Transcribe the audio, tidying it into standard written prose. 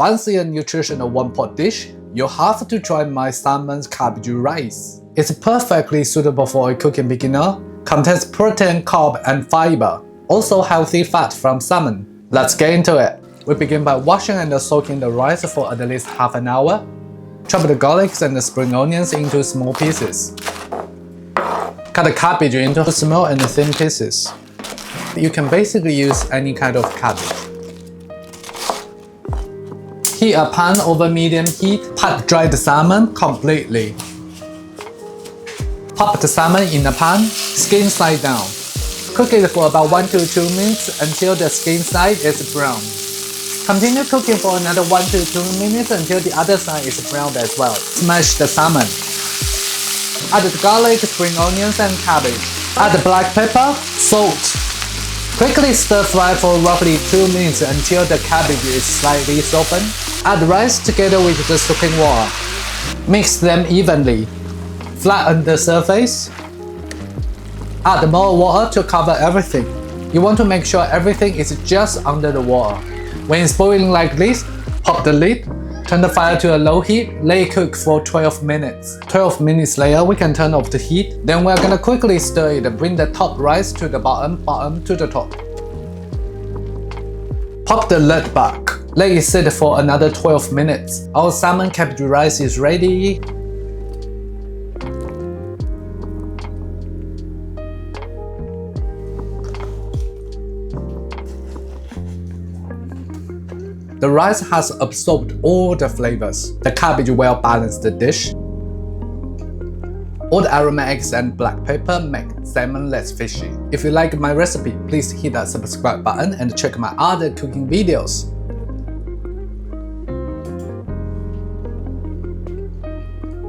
fancy and nutritional one-pot dish, you have to try my salmon cabbage rice. It's perfectly suitable for a cooking beginner, contains protein, carb, and fiber, also healthy fat from salmon. Let's get into it. We begin by washing and soaking the rice for at least half an hour. Chop the garlics and the spring onions into small pieces. Cut the cabbage into small and thin pieces. You can basically use any kind of cabbage. Heat a pan over medium heat. Pat dry the salmon completely. Pop the salmon in a pan, skin side down. Cook it for about 1 to 2 minutes until the skin side is brown. Continue cooking for another 1 to 2 minutes until the other side is browned as well. Smash the salmon. Add the garlic, spring onions, and cabbage. Add the black pepper, salt. Quickly stir fry for roughly 2 minutes until the cabbage is slightly softened. Add the rice together with the soaking water. Mix them evenly. Flatten the surface. Add more water to cover everything. You want to make sure everything is just under the water. When it's boiling like this, pop the lid, turn the fire to a low heat, let it cook for 12 minutes. 12 minutes later, we can turn off the heat. Then we're gonna quickly stir it, bring the top rice to the bottom, bottom to the top. Pop the lid back. Let it sit for another 12 minutes. Our salmon cabbage rice is ready. The rice has absorbed all the flavors. The cabbage well balanced the dish. All the aromatics and black pepper make salmon less fishy. If you like my recipe, please hit that subscribe button and check my other cooking videos.